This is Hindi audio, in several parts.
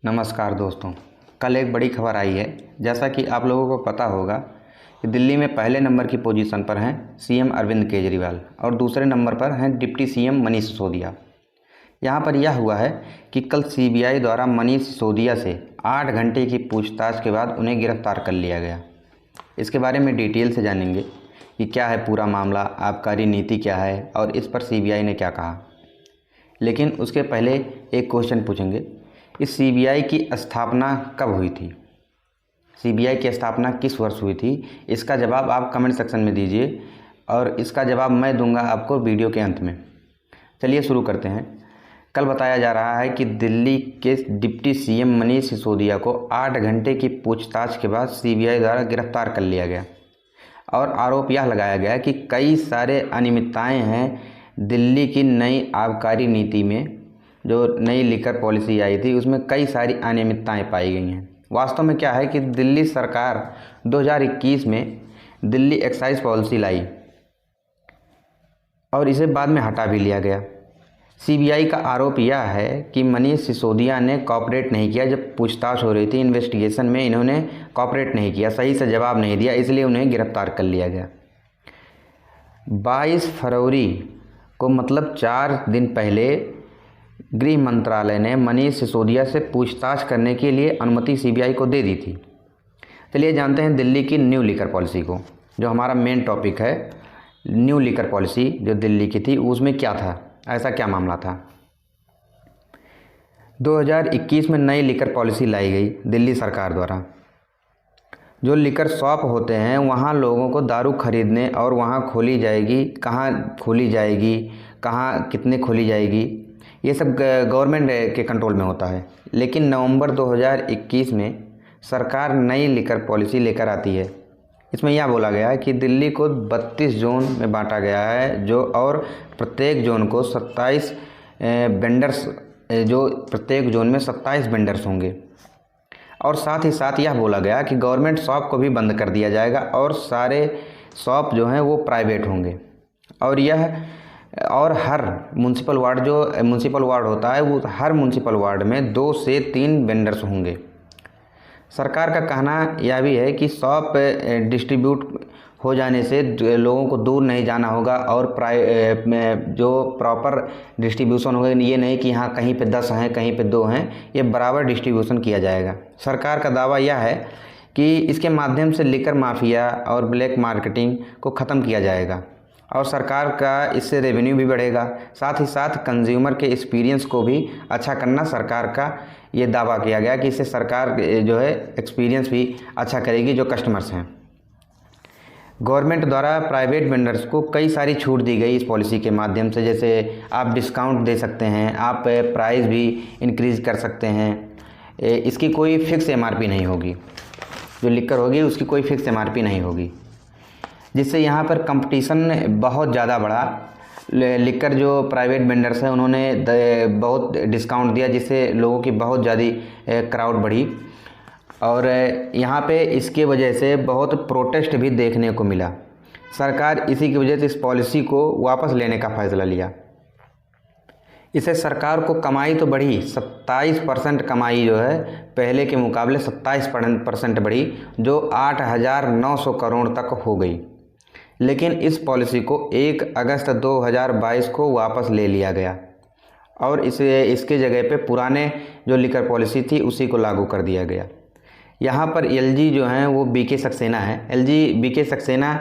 नमस्कार दोस्तों। कल एक बड़ी खबर आई है। जैसा कि आप लोगों को पता होगा कि दिल्ली में पहले नंबर की पोजीशन पर हैं सीएम अरविंद केजरीवाल और दूसरे नंबर पर हैं डिप्टी सीएम मनीष सिसोदिया। यहाँ पर यह हुआ है कि कल सीबीआई द्वारा मनीष सिसोदिया से 8 घंटे की पूछताछ के बाद उन्हें गिरफ्तार कर लिया गया। इसके बारे में डिटेल से जानेंगे कि क्या है पूरा मामला, आबकारी नीति क्या है और इस पर सीबीआई ने क्या कहा। लेकिन उसके पहले एक क्वेश्चन पूछेंगे, इस सीबीआई की स्थापना कब हुई थी? सीबीआई की स्थापना किस वर्ष हुई थी? इसका जवाब आप कमेंट सेक्शन में दीजिए और इसका जवाब मैं दूंगा आपको वीडियो के अंत में। चलिए शुरू करते हैं। कल बताया जा रहा है कि दिल्ली के डिप्टी सीएम मनीष सिसोदिया को 8 घंटे की पूछताछ के बाद सीबीआई द्वारा गिरफ्तार कर लिया गया और आरोप यह लगाया गया कि कई सारे अनियमितताएँ हैं दिल्ली की नई आबकारी नीति में। जो नई लिकर पॉलिसी आई थी उसमें कई सारी अनियमितताएं पाई गई हैं। वास्तव में क्या है कि दिल्ली सरकार 2021 में दिल्ली एक्साइज पॉलिसी लाई और इसे बाद में हटा भी लिया गया। सीबीआई का आरोप यह है कि मनीष सिसोदिया ने कॉपरेट नहीं किया। जब पूछताछ हो रही थी इन्वेस्टिगेशन में, इन्होंने कॉपरेट नहीं किया, सही से जवाब नहीं दिया, इसलिए उन्हें गिरफ्तार कर लिया गया। 22 फरवरी को मतलब 4 दिन पहले गृह मंत्रालय ने मनीष सिसोदिया से पूछताछ करने के लिए अनुमति सीबीआई को दे दी थी। चलिए जानते हैं दिल्ली की न्यू लिकर पॉलिसी को, जो हमारा मेन टॉपिक है। न्यू लिकर पॉलिसी जो दिल्ली की थी उसमें क्या था, ऐसा क्या मामला था। 2021 में नई लिकर पॉलिसी लाई गई दिल्ली सरकार द्वारा। जो लिकर शॉप होते हैं वहाँ लोगों को दारू खरीदने और वहाँ खोली जाएगी, कहाँ खोली जाएगी, कहाँ कितने खोली जाएगी, ये सब गवर्नमेंट के कंट्रोल में होता है। लेकिन नवंबर 2021 में सरकार नई लिकर पॉलिसी लेकर आती है। इसमें यह बोला गया है कि दिल्ली को 32 जोन में बांटा गया है, जो और प्रत्येक जोन को 27 वेंडर्स, जो प्रत्येक जोन में 27 वेंडर्स होंगे। और साथ ही साथ यह बोला गया कि गवर्नमेंट शॉप को भी बंद कर दिया जाएगा और सारे शॉप जो हैं वो प्राइवेट होंगे। और हर म्यूनसिपल वार्ड, जो म्यूनसिपल वार्ड होता है, वो हर म्यूनसिपल वार्ड में 2 से 3 वेंडर्स होंगे। सरकार का कहना यह भी है कि शॉप डिस्ट्रीब्यूट हो जाने से लोगों को दूर नहीं जाना होगा और जो प्रॉपर डिस्ट्रीब्यूशन होगा, ये नहीं कि यहाँ कहीं पे 10 हैं कहीं पे 2 हैं, ये बराबर डिस्ट्रीब्यूशन किया जाएगा। सरकार का दावा यह है कि इसके माध्यम से लिकर माफिया और ब्लैक मार्केटिंग को ख़त्म किया जाएगा और सरकार का इससे रेवेन्यू भी बढ़ेगा। साथ ही साथ कंज्यूमर के एक्सपीरियंस को भी अच्छा करना सरकार का ये दावा किया गया कि इससे सरकार जो है एक्सपीरियंस भी अच्छा करेगी जो कस्टमर्स हैं। गवर्नमेंट द्वारा प्राइवेट वेंडर्स को कई सारी छूट दी गई इस पॉलिसी के माध्यम से। जैसे आप डिस्काउंट दे सकते हैं, आप प्राइस भी इंक्रीज़ कर सकते हैं। इसकी कोई फिक्स एमआरपी नहीं होगी, जो लिकर होगी उसकी कोई फिक्स एमआरपी नहीं होगी, जिससे यहाँ पर कंपटीशन बहुत ज़्यादा बढ़ा। लिकर जो प्राइवेट वेंडर्स हैं उन्होंने बहुत डिस्काउंट दिया, जिससे लोगों की बहुत ज़्यादा क्राउड बढ़ी और यहाँ पे इसके वजह से बहुत प्रोटेस्ट भी देखने को मिला। सरकार इसी की वजह से इस पॉलिसी को वापस लेने का फ़ैसला लिया। इससे सरकार को कमाई तो बढ़ी, 27% कमाई जो है पहले के मुकाबले 27% बढ़ी, जो 8,900 करोड़ तक हो गई। लेकिन इस पॉलिसी को 1 अगस्त 2022 को वापस ले लिया गया और इसके जगह पे पुराने जो लिकर पॉलिसी थी उसी को लागू कर दिया गया। यहाँ पर एलजी जो हैं वो बीके सक्सेना है। बीके सक्सेना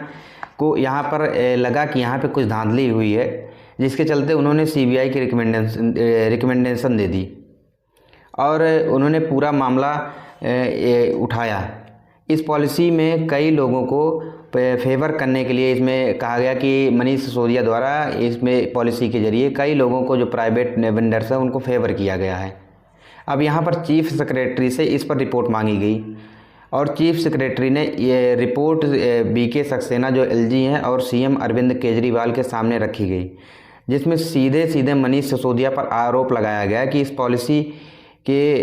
को यहाँ पर लगा कि यहाँ पे कुछ धांधली हुई है, जिसके चलते उन्होंने सीबीआई की रिकमेंडेशन दे दी और उन्होंने पूरा मामला उठाया। इस पॉलिसी में कई लोगों को फेवर करने के लिए इसमें कहा गया कि मनीष सिसोदिया द्वारा इसमें पॉलिसी के जरिए कई लोगों को जो प्राइवेट वेंडर्स हैं उनको फेवर किया गया है। अब यहाँ पर चीफ सेक्रेटरी से इस पर रिपोर्ट मांगी गई और चीफ सेक्रेटरी ने ये रिपोर्ट बीके सक्सेना जो एलजी हैं और सीएम अरविंद केजरीवाल के सामने रखी गई, जिसमें सीधे सीधे मनीष सिसोदिया पर आरोप लगाया गया कि इस पॉलिसी के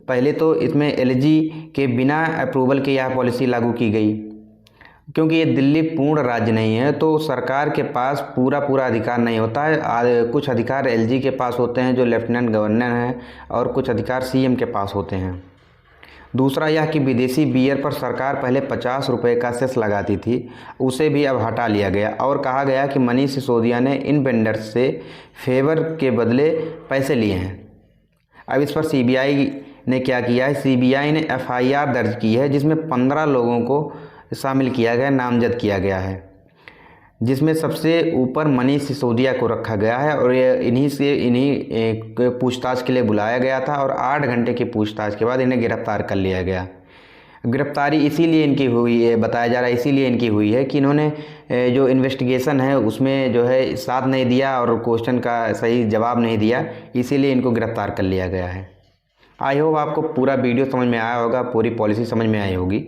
पहले तो इसमें एलजी के बिना अप्रूवल के यह पॉलिसी लागू की गई। क्योंकि ये दिल्ली पूर्ण राज्य नहीं है तो सरकार के पास पूरा अधिकार नहीं होता है। कुछ अधिकार एलजी के पास होते हैं जो लेफ्टिनेंट गवर्नर हैं, और कुछ अधिकार सीएम के पास होते हैं। दूसरा यह कि विदेशी बियर पर सरकार पहले 50 रुपये का सेस लगाती थी, उसे भी अब हटा लिया गया और कहा गया कि मनीष सिसोदिया ने इन वेंडर्स से फेवर के बदले पैसे लिए हैं। अब इस पर सीबीआई ने क्या किया है, सीबीआई ने एफआईआर दर्ज की है जिसमें 15 लोगों को शामिल किया गया, नामजद किया गया है, जिसमें सबसे ऊपर मनीष सिसोदिया को रखा गया है और इन्हीं पूछताछ के लिए बुलाया गया था और 8 घंटे की पूछताछ के बाद इन्हें गिरफ्तार कर लिया गया। गिरफ्तारी इसीलिए इनकी हुई है, बताया जा रहा है इसीलिए इनकी हुई है कि इन्होंने जो इन्वेस्टिगेशन है उसमें जो है साथ नहीं दिया और क्वेश्चन का सही जवाब नहीं दिया, इसीलिए इनको गिरफ्तार कर लिया गया है। आई होप आपको पूरा वीडियो समझ में आया होगा, पूरी पॉलिसी समझ में आई होगी।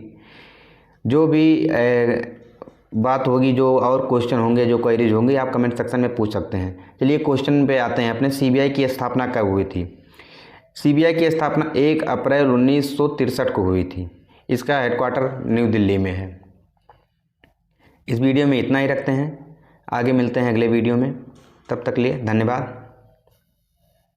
जो भी बात होगी, जो और क्वेश्चन होंगे, जो क्वेरीज होंगी, आप कमेंट सेक्शन में पूछ सकते हैं। चलिए क्वेश्चन पे आते हैं अपने। सीबीआई की स्थापना कब हुई थी? सीबीआई की स्थापना 1 अप्रैल 1963 को हुई थी। इसका हेडक्वार्टर न्यू दिल्ली में है। इस वीडियो में इतना ही रखते हैं, आगे मिलते हैं अगले वीडियो में। तब तक के लिए धन्यवाद।